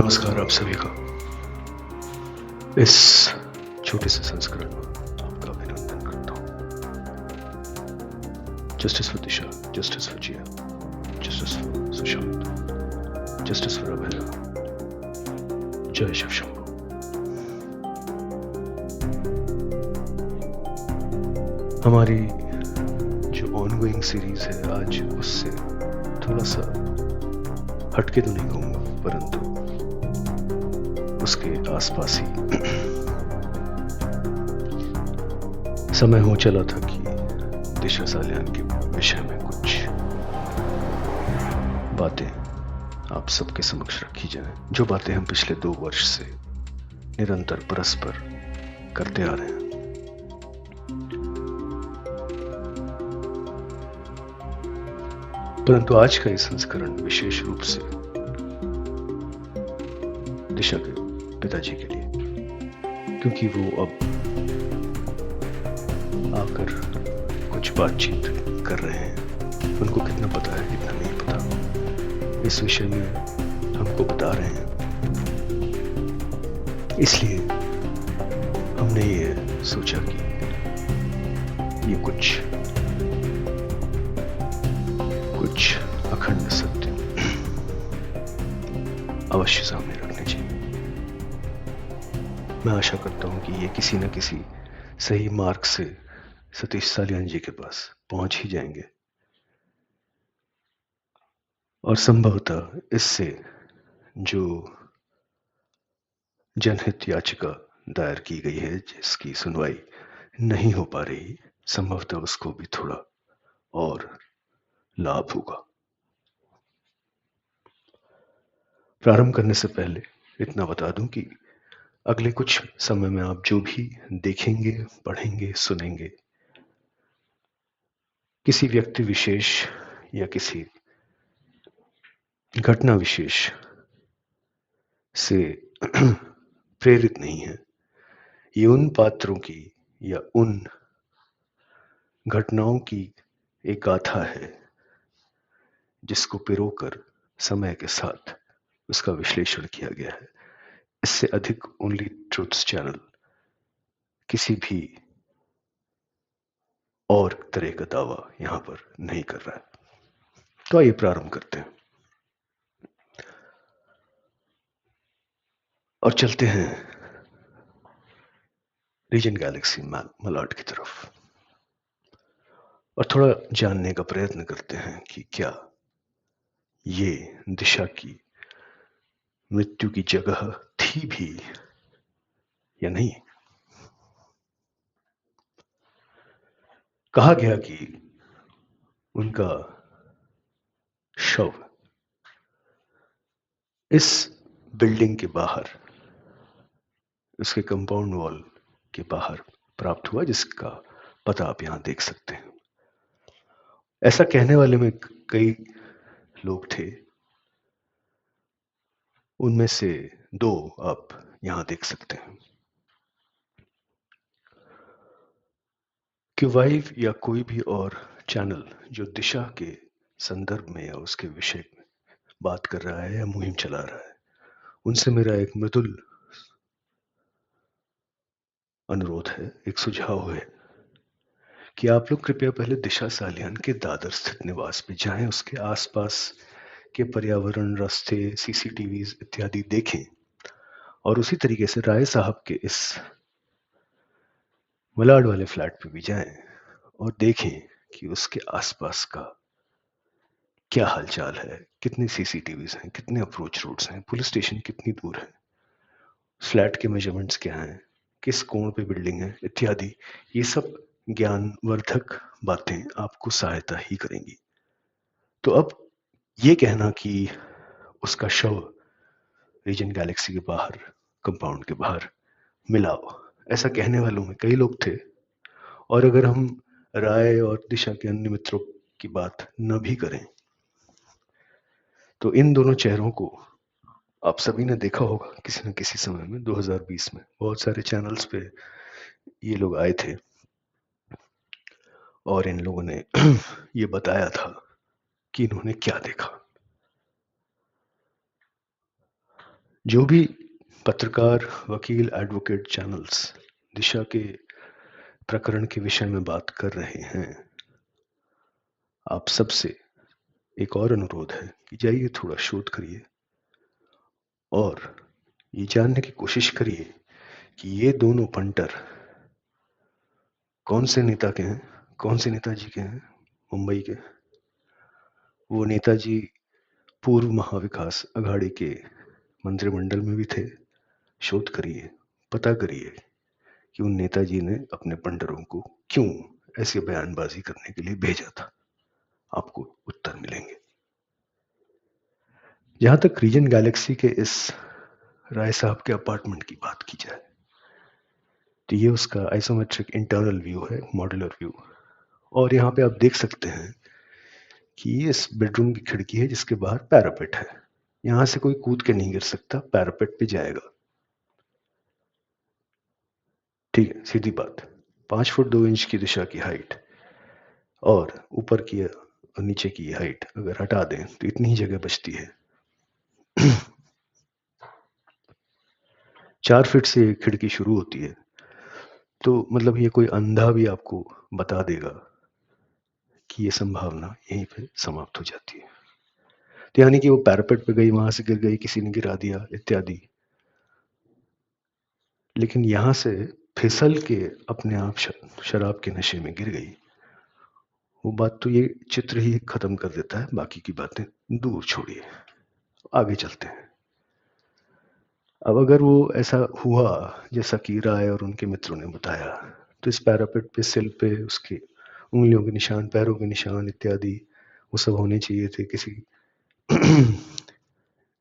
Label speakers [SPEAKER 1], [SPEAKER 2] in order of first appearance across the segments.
[SPEAKER 1] नमस्कार आप सभी का। इस छोटे से संस्करण में आपका अभिनंदन करता हूँ। Justice for Disha, justice for Jiya, justice for Sushant, justice for Abhay, जय शिव शंभू। हमारी जो ऑनगोइंग सीरीज है आज उससे थोड़ा सा हटके तो नहीं कहूँगा, परंतु उसके आसपास ही समय हो चला था कि दिशा सालियान के विषय में कुछ बातें आप सबके समक्ष रखी जाएं, जो बातें हम पिछले 2 वर्ष से निरंतर परस्पर करते आ रहे हैं। परंतु आज का ये संस्करण विशेष रूप से दिशा के पिताजी के लिए, क्योंकि वो अब आकर कुछ बातचीत कर रहे हैं। उनको कितना पता है कितना नहीं पता, इस विषय में हमको बता रहे हैं। इसलिए हमने ये सोचा कि ये कुछ अखंड सत्य अवश्य सामने रखने चाहिए। मैं आशा करता हूं कि ये किसी न किसी सही मार्ग से सतीश सालियान जी के पास पहुंच ही जाएंगे और संभवतः इससे जो जनहित याचिका दायर की गई है, जिसकी सुनवाई नहीं हो पा रही, संभवतः उसको भी थोड़ा और लाभ होगा। प्रारंभ करने से पहले इतना बता दूं कि अगले कुछ समय में आप जो भी देखेंगे, पढ़ेंगे, सुनेंगे, किसी व्यक्ति विशेष या किसी घटना विशेष से प्रेरित नहीं है। ये उन पात्रों की या उन घटनाओं की एक गाथा है जिसको पिरोकर समय के साथ उसका विश्लेषण किया गया है। इससे अधिक ओनली ट्रूथ्स चैनल किसी भी और तरह का दावा यहां पर नहीं कर रहा है। तो आइए प्रारंभ करते हैं और चलते हैं रीजन गैलेक्सी मलाड की तरफ और थोड़ा जानने का प्रयत्न करते हैं कि क्या ये दिशा की मृत्यु की जगह थी भी या नहीं। कहा गया कि उनका शव इस बिल्डिंग के बाहर, उसके कंपाउंड वॉल के बाहर प्राप्त हुआ, जिसका पता आप यहां देख सकते हैं। ऐसा कहने वाले में कई लोग थे, उनमें से 2 आप यहां देख सकते हैं। क्यूवाइव या कोई भी और चैनल जो दिशा के संदर्भ में या उसके विषय में बात कर रहा है या मुहिम चला रहा है, उनसे मेरा एक मृदुल अनुरोध है, एक सुझाव है कि आप लोग कृपया पहले दिशा सालियान के दादर स्थित निवास पे जाएं, उसके आसपास के पर्यावरण, रास्ते, सीसीटीवीज इत्यादि देखें और उसी तरीके से राय साहब के इस मलाड वाले फ्लैट पे भी जाएं और देखें कि उसके आसपास का क्या हालचाल है, कितने सीसीटीवीज हैं, कितने अप्रोच रोड्स हैं, पुलिस स्टेशन कितनी दूर है, फ्लैट के मेजरमेंट्स क्या हैं, किस कोण पे बिल्डिंग है इत्यादि। ये सब ज्ञानवर्धक बातें आपको सहायता ही करेंगी। तो अब ये कहना कि उसका शव रीजन गैलेक्सी के बाहर, कंपाउंड के बाहर मिला, ऐसा कहने वालों में कई लोग थे। और अगर हम राय और दिशा के अन्य मित्रों की बात न भी करें तो इन दोनों चेहरों को आप सभी ने देखा होगा किसी न किसी समय में। 2020 में बहुत सारे चैनल्स पे ये लोग आए थे और इन लोगों ने ये बताया था कि इन्होंने क्या देखा। जो भी पत्रकार, वकील, एडवोकेट, चैनल्स दिशा के प्रकरण के विषय में बात कर रहे हैं, आप सबसे एक और अनुरोध है कि जाइए थोड़ा शोध करिए और ये जानने की कोशिश करिए कि ये दोनों पंटर कौन से नेता के हैं, कौन से नेताजी के हैं मुंबई के। वो नेताजी पूर्व महाविकास अघाड़ी के मंत्रिमंडल में भी थे। शोध करिए, पता करिए कि उन नेताजी ने अपने पंडरों को क्यों ऐसी बयानबाजी करने के लिए भेजा था। आपको उत्तर मिलेंगे। जहां तक रीजन गैलेक्सी के इस राय साहब के अपार्टमेंट की बात की जाए, तो ये उसका आइसोमेट्रिक इंटरनल व्यू है, मॉड्यूलर व्यू। और यहाँ पे आप देख सकते हैं कि ये इस बेडरूम की खिड़की है जिसके बाहर पैरापेट है। यहां से कोई कूद के नहीं गिर सकता, पैरापेट पे जाएगा। ठीक है, सीधी बात। 5 फुट 2 इंच की दिशा की हाइट और ऊपर की और नीचे की हाइट अगर हटा दें तो इतनी ही जगह बचती है। 4 फीट से खिड़की शुरू होती है, तो मतलब ये कोई अंधा भी आपको बता देगा कि ये संभावना यहीं पे समाप्त हो जाती है। तो यानी कि वो पैरापेट पे गई, वहां से गिर गई, किसी ने गिरा दिया इत्यादि, लेकिन यहां से फिसल के अपने आप शराब के नशे में गिर गई। वो बात तो ये चित्र ही खत्म कर देता है, बाकी की बातें दूर छोड़िए, आगे चलते हैं। अब अगर वो ऐसा हुआ जैसा कि राय और उनके मित्रों ने बताया, तो इस पैरापेट पे, सिल पे उसके उंगलियों के निशान, पैरों के निशान इत्यादि वो सब होने चाहिए थे। किसी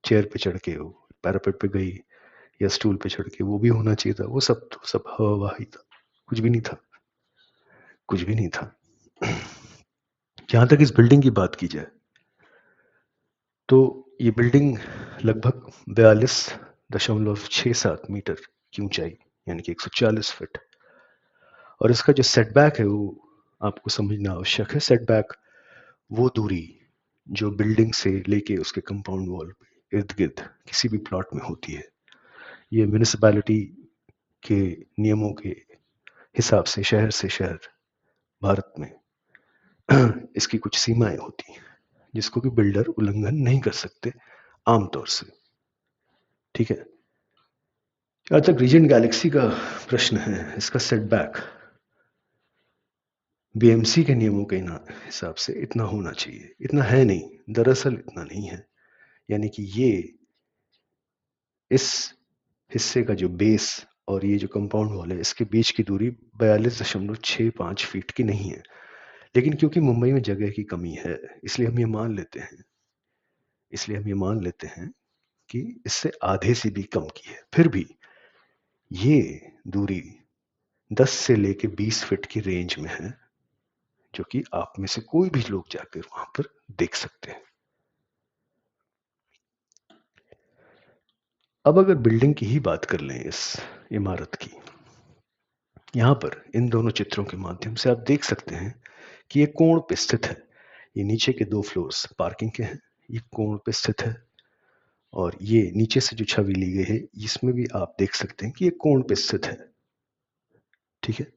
[SPEAKER 1] चेयर पे चढ़ के वो पैरापेट पे गई या स्टूल पे चढ़ के, वो भी होना चाहिए था। वो सब तो सब हवा ही था, कुछ भी नहीं था, कुछ भी नहीं था। जहां तक इस बिल्डिंग की बात की जाए, तो ये बिल्डिंग लगभग 42.67 मीटर की ऊंचाई, यानी कि 140 फीट। और इसका जो सेटबैक है वो आपको समझना आवश्यक है। सेटबैक वो दूरी जो बिल्डिंग से लेके उसके कंपाउंड वॉल पे इर्द गिर्द किसी भी प्लॉट में होती है। ये म्यूनिसिपैलिटी के नियमों के हिसाब से शहर भारत में इसकी कुछ सीमाएं होती हैं जिसको कि बिल्डर उल्लंघन नहीं कर सकते आमतौर से। ठीक है, जहां तक रीजेंट गैलेक्सी का प्रश्न है, इसका सेटबैक बीएमसी के नियमों के हिसाब से इतना होना चाहिए। इतना है नहीं, दरअसल इतना नहीं है। यानी कि ये इस हिस्से का जो बेस और ये जो कंपाउंड वॉल है, इसके बीच की दूरी 42.65 फीट की नहीं है। लेकिन क्योंकि मुंबई में जगह की कमी है, इसलिए हम ये मान लेते हैं कि इससे आधे से भी कम की है। फिर भी ये दूरी 10 से लेके 20 फीट की रेंज में है, जो कि आप में से कोई भी लोग जाकर वहां पर देख सकते हैं। अब अगर बिल्डिंग की ही बात कर लें, इस इमारत की, यहां पर इन दोनों चित्रों के माध्यम से आप देख सकते हैं कि ये कोण पे स्थित है। ये नीचे के 2 फ्लोर्स पार्किंग के हैं, ये कोण पे स्थित है। और ये नीचे से जो छवि ली गई है, इसमें भी आप देख सकते हैं कि ये कोण पे स्थित है। ठीक है,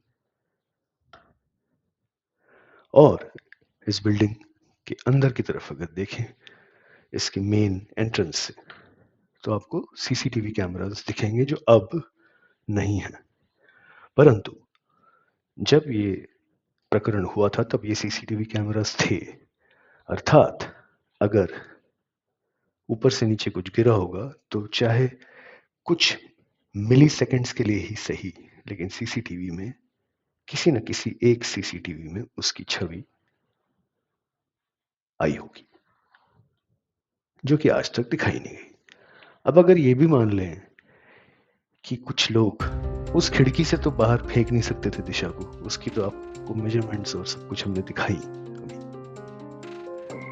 [SPEAKER 1] और इस बिल्डिंग के अंदर की तरफ अगर देखें, इसके मेन एंट्रेंस से, तो आपको सीसीटीवी कैमरास दिखेंगे जो अब नहीं है। परंतु जब ये प्रकरण हुआ था तब ये सीसीटीवी कैमरास थे। अर्थात अगर ऊपर से नीचे कुछ गिरा होगा तो चाहे कुछ मिली सेकेंड्स के लिए ही सही, लेकिन सीसीटीवी में किसी न किसी एक सीसीटीवी में उसकी छवि आई होगी, जो कि आज तक दिखाई नहीं गई। अब अगर ये भी मान लें कि कुछ लोग उस खिड़की से तो बाहर फेंक नहीं सकते थे दिशा को, उसकी तो आपको मेजरमेंट्स और सब कुछ हमने दिखाई अभी।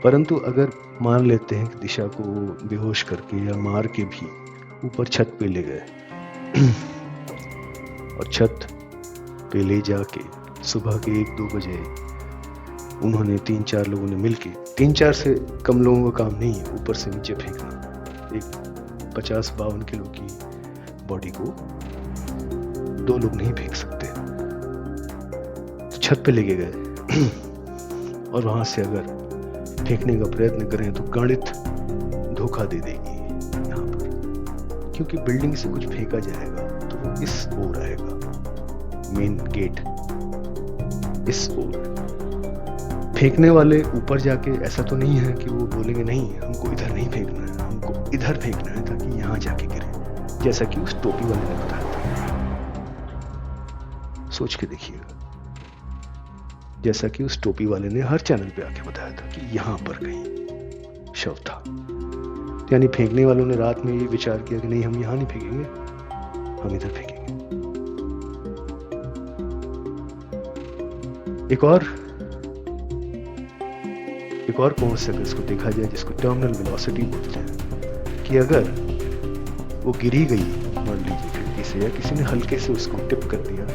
[SPEAKER 1] परंतु अगर मान लेते हैं कि दिशा को बेहोश करके या मार के भी ऊपर छत पे ले गए और छत पे ले जाके सुबह के 1-2 बजे उन्होंने 3-4 लोगों ने मिलके, 3-4 से कम लोगों का काम नहीं है ऊपर से नीचे फेंकना, एक 50-52 किलो की बॉडी को 2 लोग नहीं फेंक सकते। तो छत पे लेके गए और वहां से अगर फेंकने का प्रयत्न करें तो गणित धोखा दे देगी यहाँ पर, क्योंकि बिल्डिंग से कुछ फेंका जाएगा तो वो इस ओर आएगा, मेन गेट इस ओर। फेंकने वाले ऊपर जाके ऐसा तो नहीं है कि वो बोलेंगे नहीं हमको इधर नहीं फेंकना है, हमको इधर फेंकना है ताकि यहाँ जाके गिरे, जैसा कि उस टोपी वाले ने बताया था। सोच के देखिएगा, जैसा कि उस टोपी वाले ने हर चैनल पे आके बताया था कि यहाँ पर कहीं शव था। यानी फेंकने वालों ने रात में ये विचार किया कि नहीं हम यहाँ नहीं फेंकेंगे, हम इधर फेंकेंगे। एक और कौन से अगर इसको देखा जाए जिसको टर्मिनल वेलोसिटी बोलते हैं, कि अगर वो गिरी गई मान लीजिए खिड़की से, या किसी ने हल्के से उसको टिप कर दिया,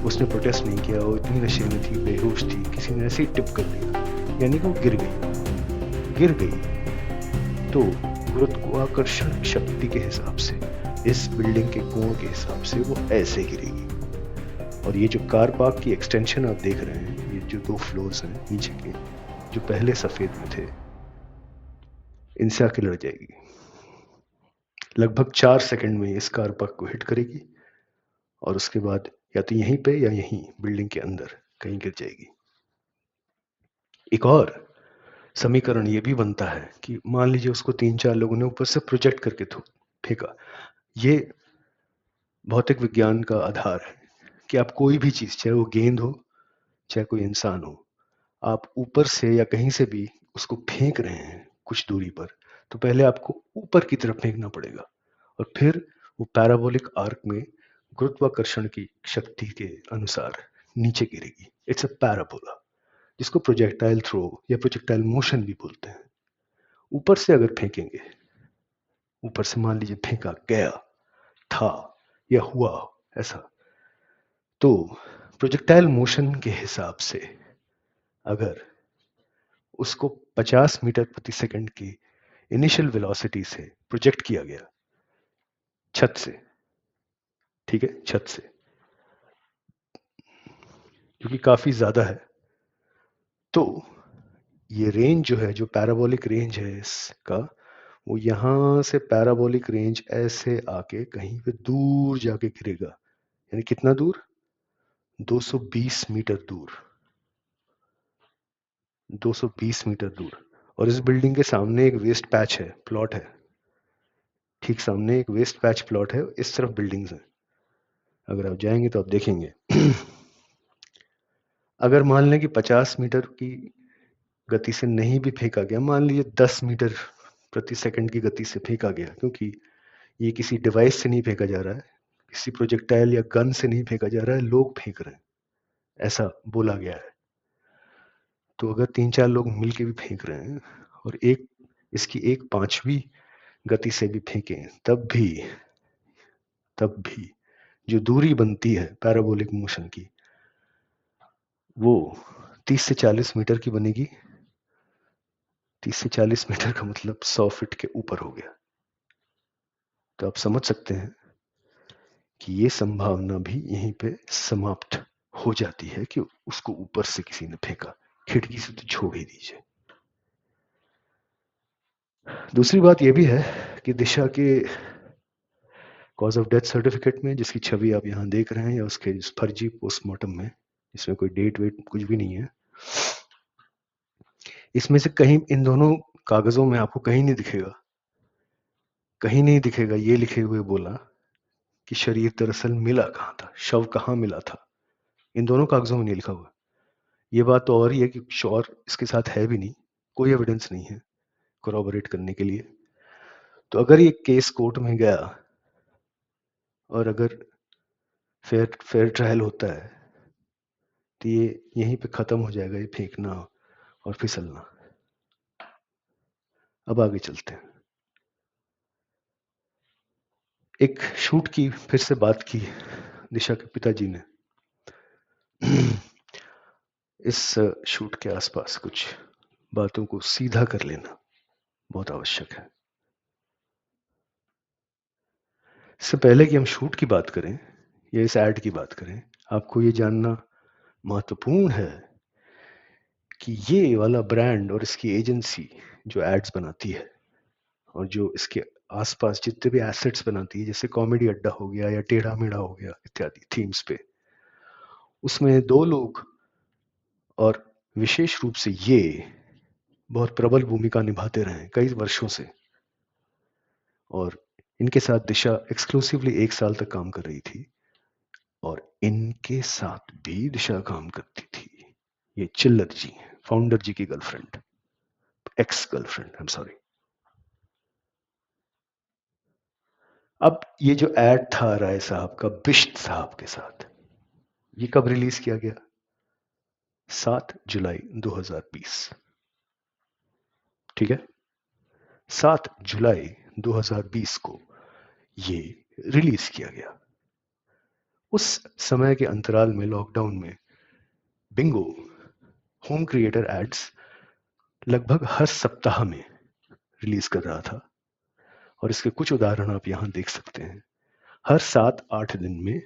[SPEAKER 1] उसने प्रोटेस्ट नहीं किया, वो इतनी नशे में थी, बेहोश थी, किसी ने ऐसे ही टिप कर दिया, यानी कि वो गिर गई तो गुरुत्वाकर्षण शक्ति के हिसाब से, इस बिल्डिंग के कोण के हिसाब से वो ऐसे गिरेगी। और ये जो कार पार्क की एक्सटेंशन आप देख रहे हैं, ये जो 2 फ्लोर्स हैं नीचे के जो पहले सफेद में थे, इनसे आके लड़ जाएगी। लगभग 4 सेकंड में इस कार पार्क को हिट करेगी और उसके बाद या तो यहीं पे या यहीं बिल्डिंग के अंदर कहीं गिर जाएगी। एक और समीकरण ये भी बनता है कि मान लीजिए उसको 3-4 लोगों ने ऊपर से प्रोजेक्ट करके फेंका। ये भौतिक विज्ञान का आधार है कि आप कोई भी चीज, चाहे वो गेंद हो चाहे कोई इंसान हो, आप ऊपर से या कहीं से भी उसको फेंक रहे हैं कुछ दूरी पर, तो पहले आपको ऊपर की तरफ फेंकना पड़ेगा और फिर वो पैराबोलिक आर्क में गुरुत्वाकर्षण की शक्ति के अनुसार नीचे गिरेगी। इट्स अ पैराबोला, जिसको प्रोजेक्टाइल थ्रो या प्रोजेक्टाइल मोशन भी बोलते हैं। ऊपर से अगर फेंकेंगे, ऊपर से मान लीजिए फेंका गया था या हुआ ऐसा, तो प्रोजेक्टाइल मोशन के हिसाब से अगर उसको 50 मीटर प्रति सेकंड की इनिशियल वेलोसिटी से प्रोजेक्ट किया गया छत से, ठीक है, छत से, क्योंकि काफी ज्यादा है, तो ये रेंज जो है, जो पैराबोलिक रेंज है इसका, वो यहां से पैराबोलिक रेंज ऐसे आके कहीं पे दूर जाके गिरेगा। यानी कितना दूर? 220 मीटर दूर, 220 मीटर दूर। और इस बिल्डिंग के सामने एक वेस्ट पैच है, प्लॉट है, ठीक सामने एक वेस्ट पैच प्लॉट है, इस तरफ बिल्डिंग्स हैं। अगर आप जाएंगे तो आप देखेंगे अगर मान लें कि 50 मीटर की गति से नहीं भी फेंका गया, मान लीजिए 10 मीटर प्रति सेकंड की गति से फेंका गया, क्योंकि ये किसी डिवाइस से नहीं फेंका जा रहा है, किसी प्रोजेक्टाइल या गन से नहीं फेंका जा रहा है, लोग फेंक रहे हैं, ऐसा बोला गया है। तो अगर 3-4 लोग मिलके भी फेंक रहे हैं और इसकी 1/5वीं गति से भी फेंकें, तब भी जो दूरी बनती है पैराबोलिक मोशन की, वो 30 से 40 मीटर की बनेगी। 30 से 40 मीटर का मतलब 100 फीट के ऊपर हो गया। तो आप समझ सकते हैं कि ये संभावना भी यहीं पे समाप्त हो जाती है कि उसको ऊपर से किसी ने फेंका, खिड़की से तो छोड़ ही दीजिए। दूसरी बात यह भी है कि दिशा के कॉज ऑफ डेथ सर्टिफिकेट में, जिसकी छवि आप यहाँ देख रहे हैं, या उसके फर्जी पोस्टमार्टम में, इसमें कोई डेट वेट कुछ भी नहीं है, इसमें से कहीं इन दोनों कागजों में आपको कहीं नहीं दिखेगा ये लिखे हुए बोला कि शरीर दरअसल मिला कहाँ था, शव कहाँ मिला था। इन दोनों कागजों में नहीं लिखा हुआ। ये बात तो और ही है कि श्योर इसके साथ है भी नहीं, कोई एविडेंस नहीं है कोरॉबोरेट करने के लिए। तो अगर ये केस कोर्ट में गया और अगर फेयर ट्रायल होता है, तो ये यहीं पे खत्म हो जाएगा, ये फेंकना और फिसलना। अब आगे चलते हैं। एक शूट की फिर से बात की दिशा के पिताजी ने। इस शूट के आसपास कुछ बातों को सीधा कर लेना बहुत आवश्यक है। इससे पहले कि हम शूट की बात करें या इस ऐड की बात करें, आपको ये जानना महत्वपूर्ण है कि ये वाला ब्रांड और इसकी एजेंसी जो एड्स बनाती है और जो इसके आसपास जितने भी एसेट्स बनाती है, जैसे कॉमेडी अड्डा हो गया या टेढ़ा मेढ़ा हो गया इत्यादि थीम्स पे, उसमें दो लोग और विशेष रूप से ये बहुत प्रबल भूमिका निभाते रहे कई वर्षों से, और इनके साथ दिशा एक्सक्लूसिवली 1 साल तक काम कर रही थी और इनके साथ भी दिशा काम करती थी। ये चिल्लर जी हैं, फाउंडर जी की girlfriend, ex girlfriend, I am sorry. अब ये जो एड था राय साहब का बिश्त साहब के साथ, ये कब रिलीज किया गया? 7 जुलाई 2020। ठीक है, 7 जुलाई 2020 को ये रिलीज किया गया। उस समय के अंतराल में, लॉकडाउन में, बिंगो होम क्रिएटर एड्स लगभग हर सप्ताह में रिलीज कर रहा था और इसके कुछ उदाहरण आप यहां देख सकते हैं। हर 7-8 दिन में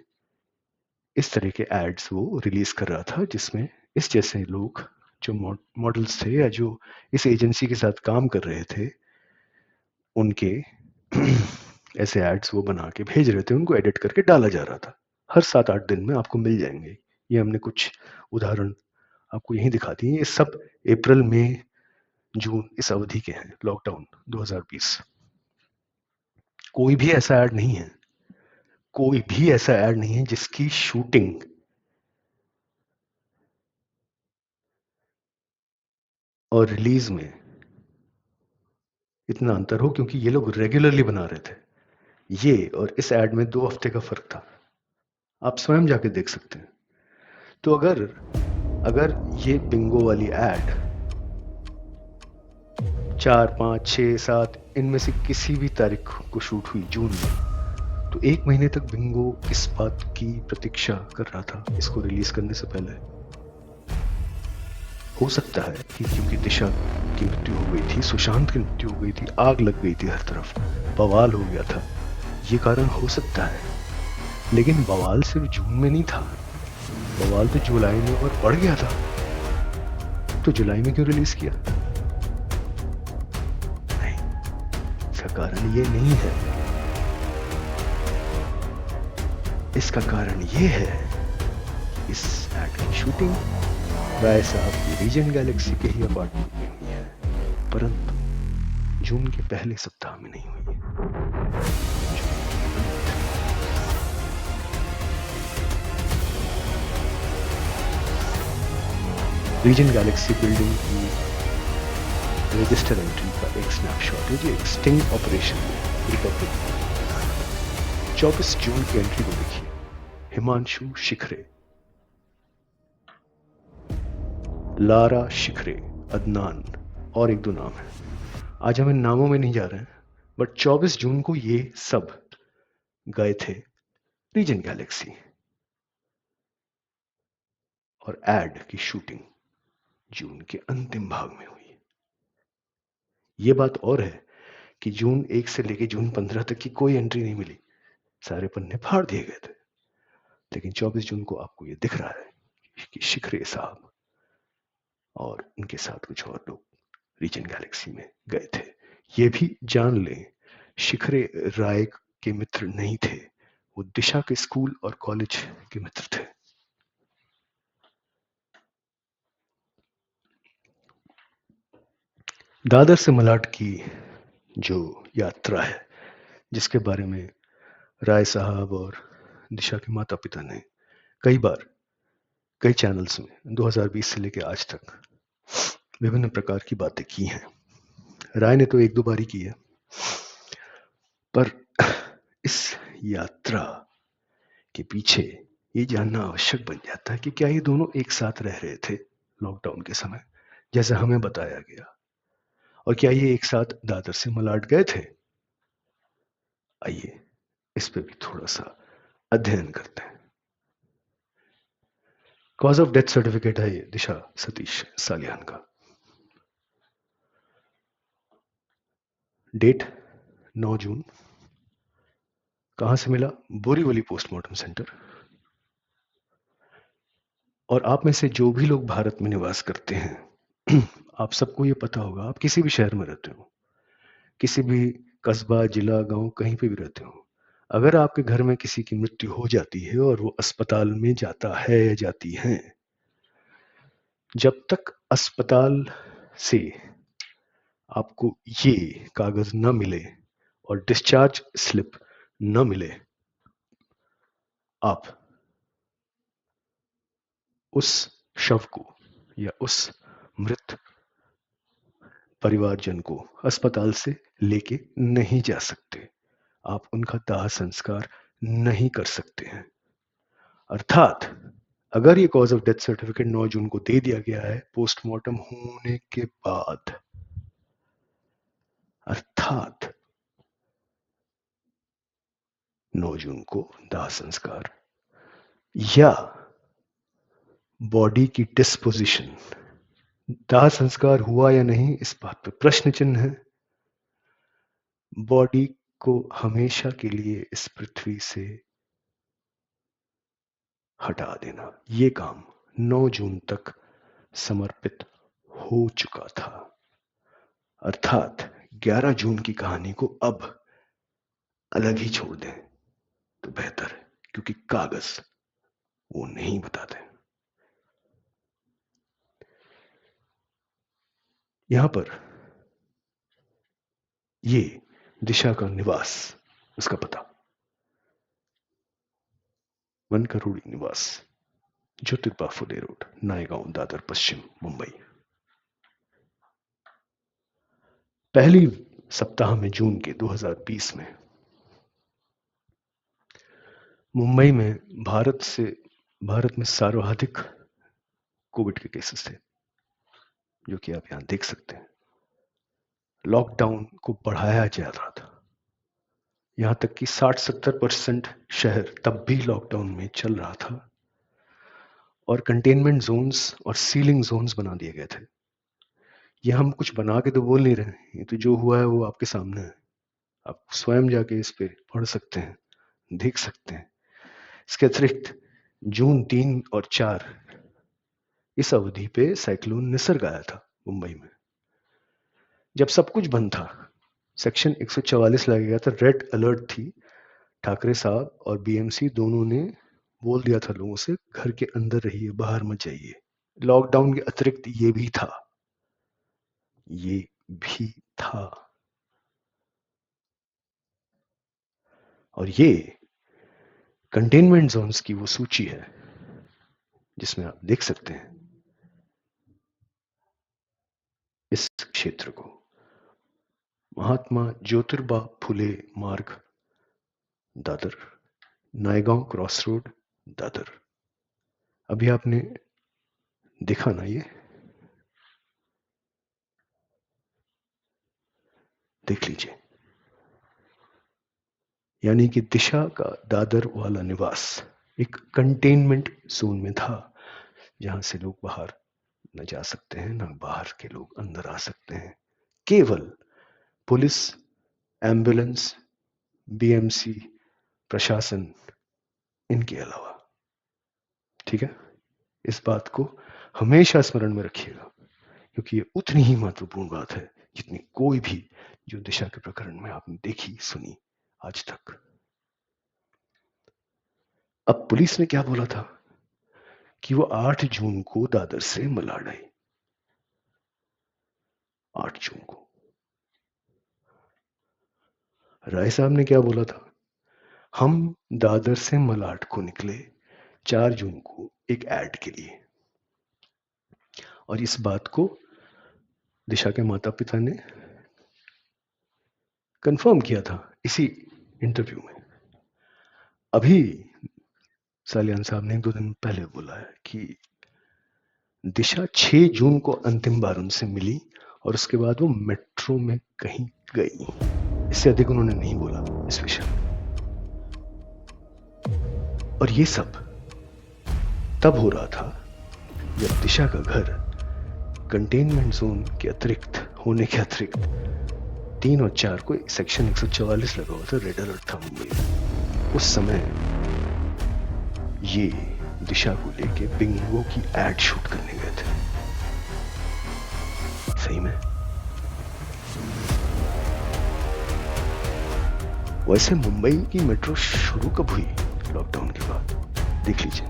[SPEAKER 1] इस तरह के एड्स वो रिलीज कर रहा था, जिसमें इस जैसे लोग जो मॉडल्स थे या जो इस एजेंसी के साथ काम कर रहे थे, उनके ऐसे एड्स वो बना के भेज रहे थे, उनको एडिट करके डाला जा रहा था। हर 7-8 दिन में आपको मिल जाएंगे। ये हमने कुछ उदाहरण आपको यहीं दिखा दिए। ये सब अप्रैल, मई, जून इस अवधि के हैं, लॉकडाउन 2020। कोई भी ऐसा ऐड नहीं है, कोई भी ऐसा ऐड नहीं है जिसकी शूटिंग और रिलीज में इतना अंतर हो, क्योंकि ये लोग रेगुलरली बना रहे थे। ये और इस ऐड में 2 हफ्ते का फर्क था, आप स्वयं जाके देख सकते हैं। तो अगर अगर ये बिंगो वाली ऐड 4, 5, 6, 7 इनमें से किसी भी तारीख को शूट हुई जून में, तो 1 महीने तक बिंगो किस बात की प्रतीक्षा कर रहा था इसको रिलीज करने से पहले? हो सकता है कि क्योंकि दिशा की मृत्यु हो गई थी, सुशांत की मृत्यु हो गई थी, आग लग गई थी हर तरफ, बवाल हो गया था, ये कारण हो सकता है। लेकिन बवाल सिर्फ जून में नहीं था, बवाल तो जुलाई में और बढ़ गया था। तो जुलाई में क्यों रिलीज किया? नहीं, इसका कारण ये नहीं है। इसका कारण ये है, इस एड की शूटिंग राय साहब की रीजन गैलेक्सी के ही अपार्टमेंट में हुई है, परंतु जून के पहले सप्ताह में नहीं हुई है। रीजन गैलेक्सी बिल्डिंग की रजिस्टर एंट्री का एक स्नैपशॉट है जो एक स्टिंग ऑपरेशन में रिकवरी 24 जून की एंट्री को देखिए। हिमांशु शिखरे, लारा शिखरे, अदनान और 1-2 नाम है। आज हम इन नामों में नहीं जा रहे हैं, बट 24 जून को ये सब गए थे रीजन गैलेक्सी और एड की शूटिंग जून के अंतिम भाग में हुई। ये बात और है कि जून 1 से लेकर जून 15 तक की कोई एंट्री नहीं मिली, सारे पन्ने फाड़ दिए गए थे। लेकिन 24 जून को आपको ये दिख रहा है कि शिखरे साहब और उनके साथ कुछ और लोग रीजन गैलेक्सी में गए थे। ये भी जान लें, शिखरे राय के मित्र नहीं थे, वो दिशा के स्कूल और कॉलेज के मित्र थे। दादर से मलाड की जो यात्रा है, जिसके बारे में राय साहब और दिशा के माता पिता ने कई बार कई चैनल्स में 2020 से लेकर आज तक विभिन्न प्रकार की बातें की हैं। राय ने तो 1-2 बार ही की है, पर इस यात्रा के पीछे ये जानना आवश्यक बन जाता है कि क्या ये दोनों एक साथ रह रहे थे लॉकडाउन के समय, जैसे हमें बताया गया, और क्या ये एक साथ दादर से मलाड गए थे? आइए इस पे भी थोड़ा सा अध्ययन करते हैं। कॉज ऑफ डेथ सर्टिफिकेट है ये दिशा सतीश सालियान का। डेट 9 जून, कहां से मिला? Borivali postmortem centre. और आप में से जो भी लोग भारत में निवास करते हैं आप सबको ये पता होगा, आप किसी भी शहर में रहते हो, किसी भी कस्बा, जिला, गांव, कहीं पे भी रहते हो, अगर आपके घर में किसी की मृत्यु हो जाती है और वो अस्पताल में जाता है या जाती है, जब तक अस्पताल से आपको ये कागज न मिले और डिस्चार्ज स्लिप न मिले, आप उस शव को या उस मृत परिवारजन को अस्पताल से लेके नहीं जा सकते, आप उनका दाह संस्कार नहीं कर सकते हैं। अर्थात अगर ये कॉज ऑफ डेथ सर्टिफिकेट 9 जून को दे दिया गया है पोस्टमार्टम होने के बाद, अर्थात 9 जून को दाह संस्कार या बॉडी की डिस्पोजिशन, दाह संस्कार हुआ या नहीं इस बात पर प्रश्न चिन्ह है, बॉडी को हमेशा के लिए इस पृथ्वी से हटा देना, ये काम 9 जून तक समर्पित हो चुका था। अर्थात 11 जून की कहानी को अब अलग ही छोड़ दें तो बेहतर है, क्योंकि कागज वो नहीं बताते। यहां पर ये दिशा का निवास, उसका पता 1 करोड़ी निवास, ज्योतिबा फुले रोड, नायगांव, दादर, पश्चिम मुंबई। पहली सप्ताह में जून के 2020 में मुंबई में भारत में सर्वाधिक कोविड के केसेस थे, जो कि आप यहां देख सकते हैं। लॉकडाउन को बढ़ाया जा रहा था, यहां तक कि 60-70% शहर तब भी लॉकडाउन में चल रहा था और कंटेनमेंट जोन्स और सीलिंग जोन्स बना दिए गए थे। ये हम कुछ बना के तो बोल नहीं रहे, ये तो जो हुआ है वो आपके सामने है, आप स्वयं जाके इस पे पढ़ सकते हैं, देख सकते हैं। इसके अतिरिक्त जून 3 और 4 इस अवधि पे साइक्लोन निसर्ग आया था मुंबई में। जब सब कुछ बंद था, सेक्शन 144 लगाया गया था, रेड अलर्ट थी, ठाकरे साहब और बीएमसी दोनों ने बोल दिया था लोगों से घर के अंदर रहिए, बाहर मत जाइए। लॉकडाउन के अतिरिक्त ये भी था, और ये कंटेनमेंट जोन्स की वो सूची है जिसमें आप देख सकते हैं इस क्षेत्र को, महात्मा ज्योतिबा फुले मार्ग दादर, नायगांव क्रॉस रोड दादर। अभी आपने देखा ना, ये देख लीजिए, यानी कि दिशा का दादर वाला निवास एक कंटेनमेंट जोन में था, जहां से लोग बाहर न जा सकते हैं, ना बाहर के लोग अंदर आ सकते हैं। केवल पुलिस, एम्बुलेंस, बीएमसी, प्रशासन, इनके अलावा। ठीक है, इस बात को हमेशा स्मरण में रखिएगा, क्योंकि ये उतनी ही महत्वपूर्ण बात है जितनी कोई भी जो दिशा के प्रकरण में आपने देखी सुनी आज तक। अब पुलिस ने क्या बोला था कि वो 8 जून को दादर से मलाड आई। 8 जून को राय साहब ने क्या बोला था, हम दादर से मलाड को निकले 4 जून को एक एड के लिए, और इस बात को दिशा के माता पिता ने कंफर्म किया था इसी इंटरव्यू में। अभी सालियान साहब ने 1-2 दिन पहले बोला है कि दिशा 6 जून को अंतिम बार उनसे मिली और उसके बाद वो मेट्रो में कहीं गई। इससे अधिक उन्होंने नहीं बोला इस विषय में। और ये सब तब हो रहा था जब दिशा का घर कंटेनमेंट जोन के अतिरिक्त होने के अतिरिक्त 3 और 4 को सेक्शन 144 लगा हुआ था, रेड अलर्ट था मुंबई में। उस समय ये दिशा को लेके बिंगो की एड शूट करने गए थे। सही में। वैसे मुंबई की मेट्रो शुरू कब हुई लॉकडाउन के बाद? देख लीजिए,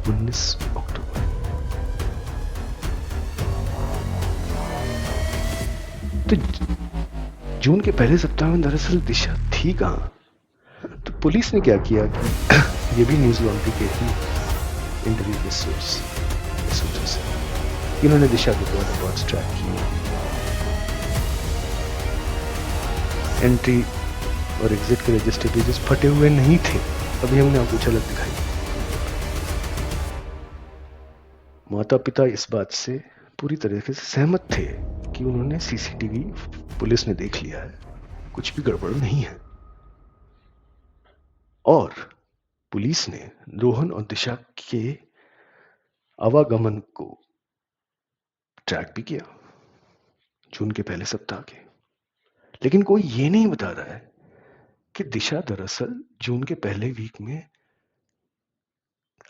[SPEAKER 1] 19 अक्टूबर। तो जून के पहले सप्ताह में दरअसल दिशा थी कहां? तो पुलिस ने क्या किया कि ये भी न्यूज लॉन्ड्री के ही इंटरव्यू के सोर्सेस से इन्होंने दिशा के बहुत रिकॉर्ड्स ट्रैक किए। एंट्री और एग्जिट के रजिस्टर पेजेस फटे हुए नहीं थे। अभी हमने आपको झलक दिखाई। माता पिता इस बात से पूरी तरीके से सहमत थे कि उन्होंने सीसीटीवी पुलिस ने देख लिया है, कुछ भी गड़बड़ नहीं है। और पुलिस ने रोहन और दिशा के आवागमन को ट्रैक भी किया जून के पहले सप्ताह के। लेकिन कोई ये नहीं बता रहा है कि दिशा दरअसल जून के पहले वीक में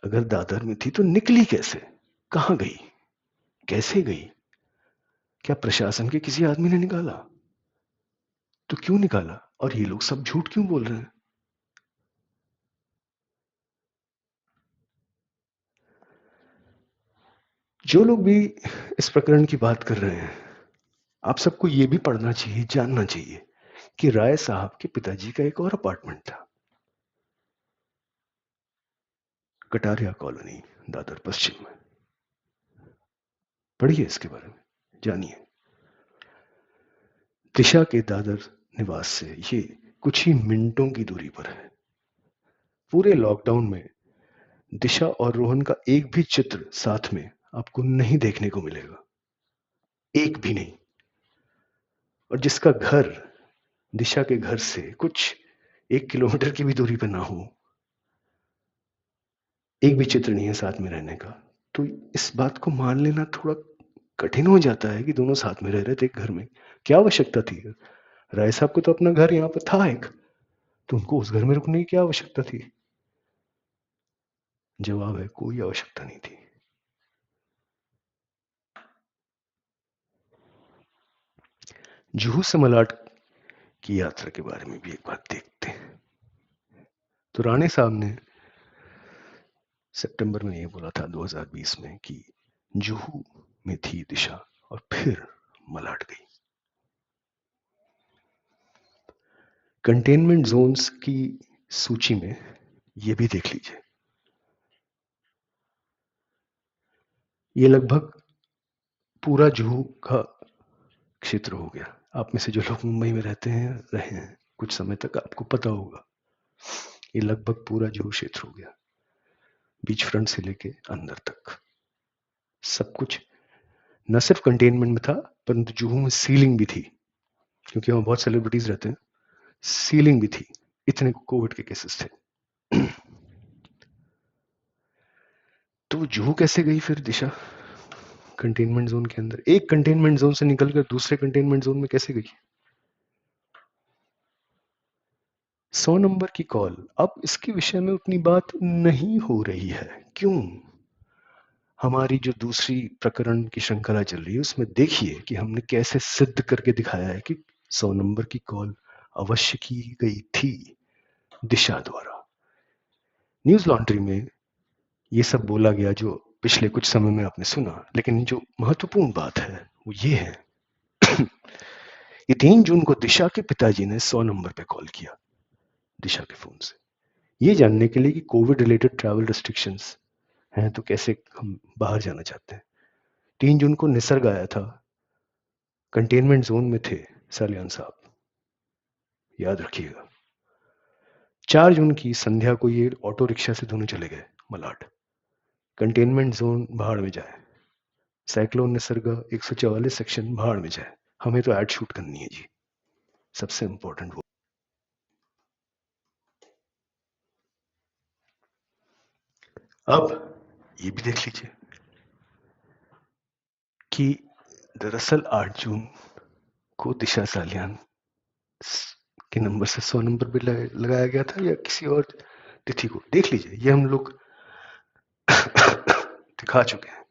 [SPEAKER 1] अगर दादर में थी तो निकली कैसे, कहां गई, कैसे गई? क्या प्रशासन के किसी आदमी ने निकाला? तो क्यों निकाला? और ये लोग सब झूठ क्यों बोल रहे हैं? जो लोग भी इस प्रकरण की बात कर रहे हैं, आप सबको ये भी पढ़ना चाहिए, जानना चाहिए कि राय साहब के पिताजी का एक और अपार्टमेंट था, कटारिया कॉलोनी, दादर पश्चिम में। पढ़िए इसके बारे में, जानिए। दिशा के दादर निवास से ये कुछ ही मिनटों की दूरी पर है। पूरे लॉकडाउन में दिशा और रोहन का एक भी चित्र साथ में आपको नहीं देखने को मिलेगा, एक भी नहीं। और जिसका घर दिशा के घर से कुछ 1 किलोमीटर की भी दूरी पर ना हो, एक भी चित्र नहीं है साथ में रहने का, तो इस बात को मान लेना थोड़ा कठिन हो जाता है कि दोनों साथ में रह रहे थे एक घर में। क्या आवश्यकता थी? राय साहब को तो अपना घर यहाँ पर था एक, तो उनको उस घर में रुकने की क्या आवश्यकता थी? जवाब है, कोई आवश्यकता नहीं थी। जुहू से मलाड की यात्रा के बारे में भी एक बात देखते हैं। तो राणे साहब ने सितंबर में ये बोला था 2020 में कि जुहू में थी दिशा और फिर मलाड गई। कंटेनमेंट जोन्स की सूची में ये भी देख लीजिए, ये लगभग पूरा जुहू का क्षेत्र हो गया। आप में से जो लोग मुंबई में रहते हैं, रहे हैं कुछ समय तक, आपको पता होगा ये लगभग पूरा जुहू क्षेत्र हो गया, बीच फ्रंट से लेके अंदर तक सब कुछ। न सिर्फ कंटेनमेंट में था, परंतु जुहू में सीलिंग भी थी, क्योंकि वहां बहुत सेलिब्रिटीज रहते हैं। सीलिंग भी थी, इतने कोविड के केसेस थे। तो जुहू कैसे गई फिर दिशा कंटेनमेंट जोन के अंदर? एक कंटेनमेंट जोन से निकलकर दूसरे कंटेनमेंट जोन में कैसे गई? 100 नंबर की कॉल। अब इसके विषय में उतनी बात नहीं हो रही है। क्यों? हमारी जो दूसरी प्रकरण की श्रृंखला चल रही है उसमें देखिए कि हमने कैसे सिद्ध करके दिखाया है कि 100 नंबर की कॉल अवश्य की गई थी दिशा द्वारा। न्यूज लॉन्ड्री में ये सब बोला गया जो पिछले कुछ समय में आपने सुना, लेकिन जो महत्वपूर्ण बात है वो ये है कि 3 जून को दिशा के पिताजी ने 100 नंबर पे कॉल किया दिशा के फोन से, ये जानने के लिए कि कोविड रिलेटेड ट्रैवल रिस्ट्रिक्शंस हैं तो कैसे हम बाहर जाना चाहते हैं। 3 जून को निसर्ग आया था, कंटेनमेंट जोन में थे सालियान साहब, याद रखिएगा। 4 जून की संध्या को ये ऑटो रिक्शा से दोनों चले गए मलाड। कंटेनमेंट जोन भाड़ में जाए, साइक्लोन निसर्ग 144 सेक्शन भाड़ में जाए, हमें तो एड शूट करनी है जी, सबसे इंपॉर्टेंट वो। अब ये भी देख लीजिए कि दरअसल 8 जून को दिशा सालियान के नंबर से 100 नंबर पे लगाया गया था या किसी और तिथि को, देख लीजिए, ये हम लोग दिखा चुके हैं।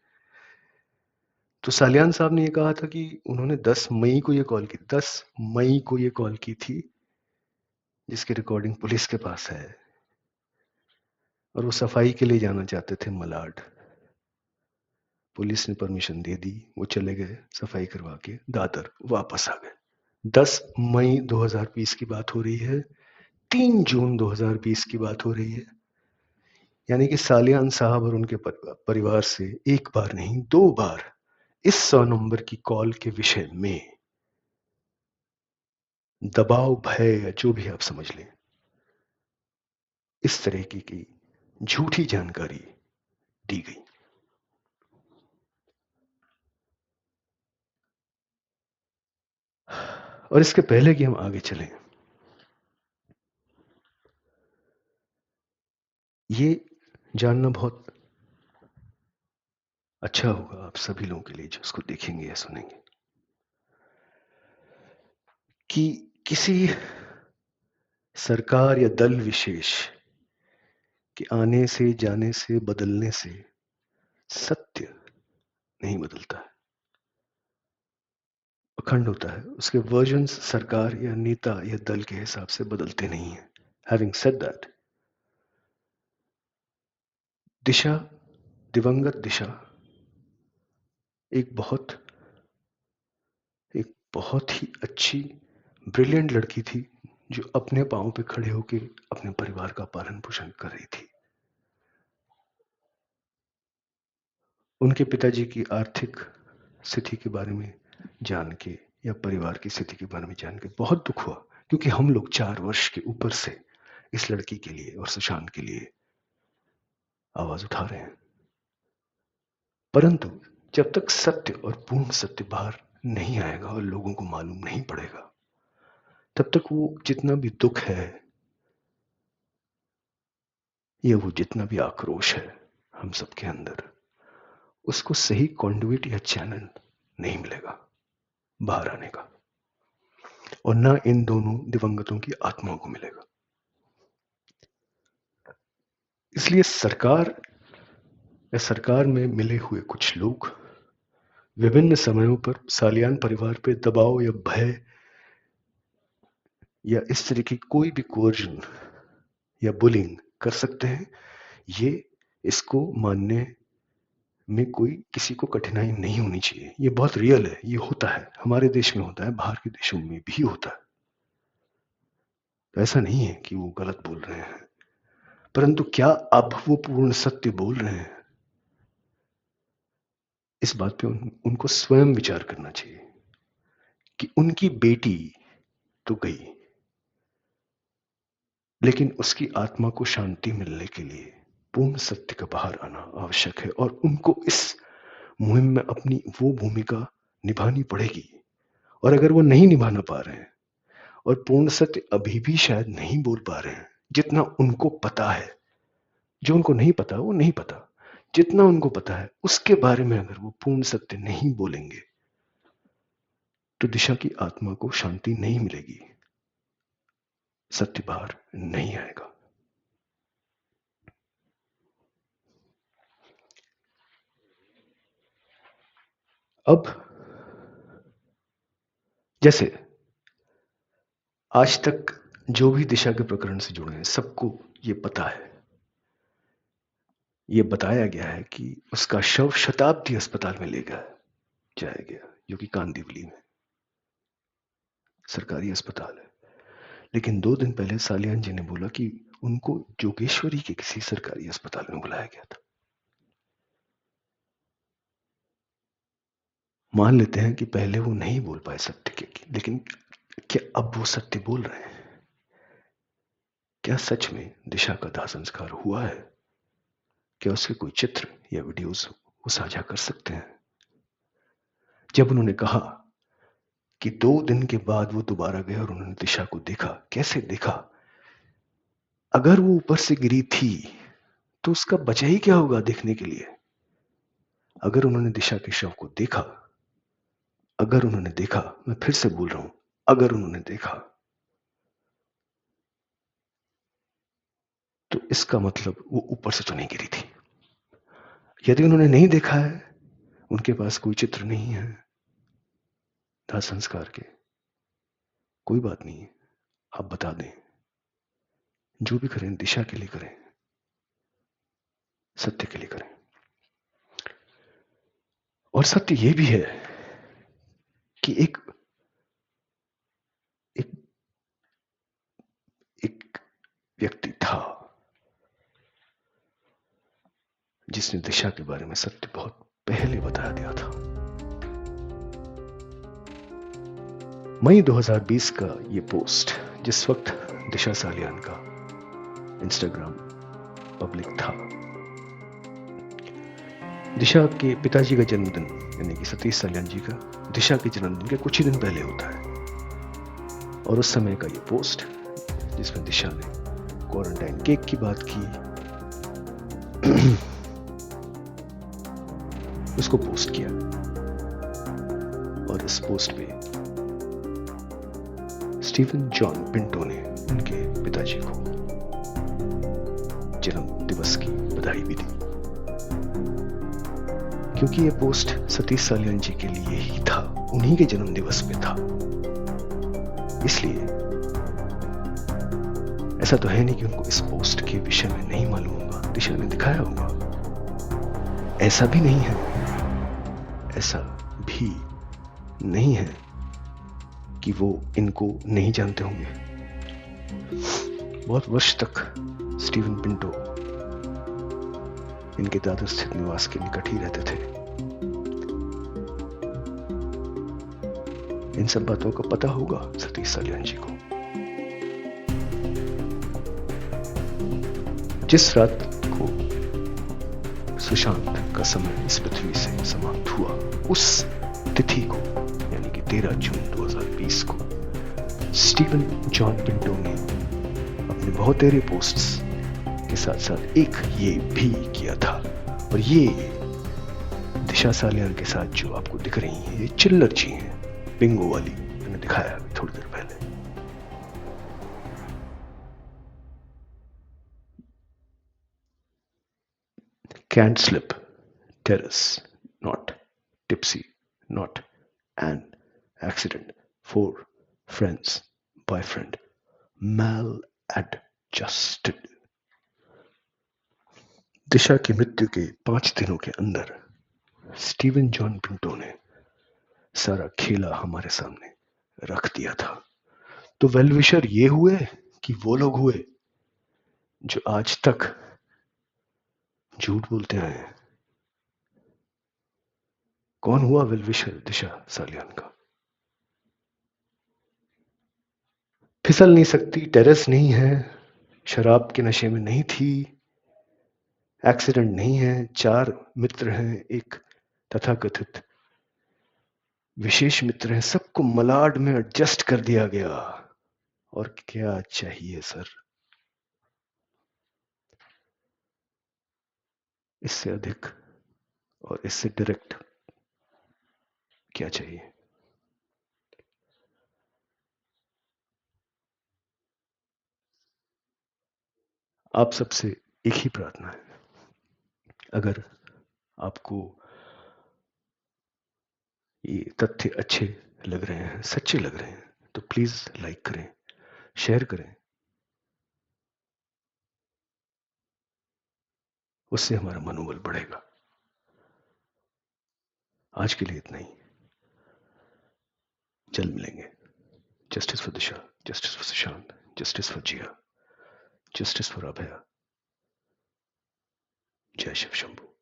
[SPEAKER 1] तो सालियान साहब ने ये कहा था कि उन्होंने 10 मई को ये कॉल की, 10 मई को ये कॉल की थी, जिसकी रिकॉर्डिंग पुलिस के पास है, और वो सफाई के लिए जाना चाहते थे मलाड। पुलिस ने परमिशन दे दी, वो चले गए, सफाई करवा के दादर वापस आ गए। 10 मई 2020 की बात हो रही है, 3 जून 2020 की बात हो रही है, यानी कि सालियान साहब और उनके परिवार से एक बार नहीं 2 बार इस 100 नंबर की कॉल के विषय में दबाव, भय या जो भी आप समझ लें, इस तरह की झूठी जानकारी दी गई। और इसके पहले कि हम आगे चलें, ये जानना बहुत अच्छा होगा आप सभी लोगों के लिए जो उसको देखेंगे या सुनेंगे, कि किसी सरकार या दल विशेष के आने से, जाने से, बदलने से सत्य नहीं बदलता है, अखंड होता है। उसके वर्जन्स सरकार या नेता या दल के हिसाब से बदलते नहीं है। हैविंग सेड दैट, दिशा, दिवंगत दिशा एक बहुत ही अच्छी, ब्रिलियंट लड़की थी, जो अपने पांव पे खड़े होकर अपने परिवार का पालन पोषण कर रही थी। उनके पिताजी की आर्थिक स्थिति के बारे में जान के या परिवार की स्थिति के बारे में जान के बहुत दुख हुआ, क्योंकि हम लोग 4 वर्ष के ऊपर से इस लड़की के लिए और सुशांत के लिए आवाज उठा रहे हैं। परंतु जब तक सत्य और पूर्ण सत्य बाहर नहीं आएगा और लोगों को मालूम नहीं पड़ेगा, तब तक वो जितना भी दुख है या वो जितना भी आक्रोश है हम सबके अंदर, उसको सही कॉन्डुइट या चैनल नहीं मिलेगा बाहर आने का, और ना इन दोनों दिवंगतों की आत्माओं को मिलेगा। इसलिए सरकार या सरकार में मिले हुए कुछ लोग विभिन्न समयों पर सालियान परिवार पे दबाव या भय या इस तरह की कोई भी कोर्जन या बुलिंग कर सकते हैं। ये इसको मानने में कोई किसी को कठिनाई नहीं होनी चाहिए। ये बहुत रियल है, ये होता है, हमारे देश में होता है, बाहर के देशों में भी होता है। तो ऐसा नहीं है कि वो गलत बोल रहे हैं, परंतु क्या अब वो पूर्ण सत्य बोल रहे हैं? इस बात पे उनको स्वयं विचार करना चाहिए कि उनकी बेटी तो गई, लेकिन उसकी आत्मा को शांति मिलने के लिए पूर्ण सत्य का बाहर आना आवश्यक है, और उनको इस मुहिम में अपनी वो भूमिका निभानी पड़ेगी। और अगर वो नहीं निभाना पा रहे हैं और पूर्ण सत्य अभी भी शायद नहीं बोल पा रहे हैं जितना उनको पता है, जो उनको नहीं पता वो नहीं पता, जितना उनको पता है उसके बारे में अगर वो पूर्ण सत्य नहीं बोलेंगे, तो दिशा की आत्मा को शांति नहीं मिलेगी, सत्य बाहर नहीं आएगा। अब जैसे आज तक जो भी दिशा के प्रकरण से जुड़े हैं, सबको ये पता है, ये बताया गया है कि उसका शव शताब्दी अस्पताल में ले जाया गया, जो कि कांदिवली में सरकारी अस्पताल है। लेकिन 2 दिन पहले सालियान जी ने बोला कि उनको जोगेश्वरी के किसी सरकारी अस्पताल में बुलाया गया था। मान लेते हैं कि पहले वो नहीं बोल पाए सत्य के, लेकिन क्या अब वो सत्य बोल रहे हैं? क्या सच में दिशा का दाह संस्कार हुआ है? क्या उसके कोई चित्र या वीडियोस वो साझा कर सकते हैं? जब उन्होंने कहा कि 2 दिन के बाद वो दोबारा गए और उन्होंने दिशा को देखा, कैसे देखा? अगर वो ऊपर से गिरी थी तो उसका बचा ही क्या होगा देखने के लिए? अगर उन्होंने दिशा के शव को देखा, अगर उन्होंने देखा, मैं फिर से बोल रहा हूं, अगर उन्होंने देखा, इसका मतलब वो ऊपर से तो नहीं गिरी थी। यदि उन्होंने नहीं देखा है, उनके पास कोई चित्र नहीं है दाह संस्कार के, कोई बात नहीं, आप बता दें। जो भी करें दिशा के लिए करें, सत्य के लिए करें। और सत्य यह भी है कि एक एक एक व्यक्ति था जिसने दिशा के बारे में सत्य बहुत पहले बताया दिया था। मई 2020 का ये पोस्ट, जिस वक्त दिशा सालियान का इंस्टाग्राम पब्लिक था। दिशा के पिताजी का जन्मदिन यानी कि सतीश सालियान जी का दिशा के जन्मदिन के कुछ ही दिन पहले होता है। और उस समय का ये पोस्ट जिसमें दिशा ने क्वारंटाइन केक की बात की उसको पोस्ट किया। और इस पोस्ट पे स्टीवन जॉन पिंटो ने उनके पिताजी को जन्म दिवस की बधाई भी दी, क्योंकि ये पोस्ट सतीश सालियान जी के लिए ही था, उन्हीं के जन्म दिवस पे था। इसलिए ऐसा तो है नहीं कि उनको इस पोस्ट के विषय में नहीं मालूम होगा, दिशा ने दिखाया होगा। ऐसा भी नहीं है, ऐसा भी नहीं है कि वो इनको नहीं जानते होंगे। बहुत वर्ष तक स्टीवन पिंटो इनके दादर स्थित निवास के निकट ही रहते थे। इन सब बातों का पता होगा सतीश सालियान जी को। जिस रात को सुशांत का समय इस पृथ्वी से समाप्त हुआ, उस तिथि को यानी कि 13 जून 2020 को स्टीवन जॉन पिंटो ने अपने बहुतेरे पोस्ट्स के साथ साथ एक ये भी किया था। और ये दिशा सालियान के साथ जो आपको दिख रही हैं, ये चिल्लर जी हैं, बिंगो वाली, मैंने दिखाया अभी थोड़ी देर पहले। Can't slip, terrace, not tipsy, not an accident, 4 friends, boyfriend, maladjusted। दिशा की मृत्यु के 5 दिनों के अंदर स्टीवन जॉन पिंटो ने सारा खेला हमारे सामने रख दिया था। तो वेलविशर ये हुए कि वो लोग हुए जो आज तक झूठ बोलते आए हैं। कौन हुआ वेलविशर दिशा सालियान का? फिसल नहीं सकती, टेरेस नहीं है, शराब के नशे में नहीं थी, एक्सीडेंट नहीं है, 4 मित्र हैं, एक तथाकथित विशेष मित्र हैं, सबको मलाड में एडजस्ट कर दिया गया। और क्या चाहिए सर? इससे अधिक और इससे डायरेक्ट क्या चाहिए? आप सबसे एक ही प्रार्थना है, अगर आपको ये तथ्य अच्छे लग रहे हैं, सच्चे लग रहे हैं, तो प्लीज लाइक करें, शेयर करें। उससे हमारा मनोबल बढ़ेगा। आज के लिए इतना ही, जल्द मिलेंगे। Justice for Disha, justice for Sushant, justice for Jiya, justice for Abhaya. जय शिव शंभू।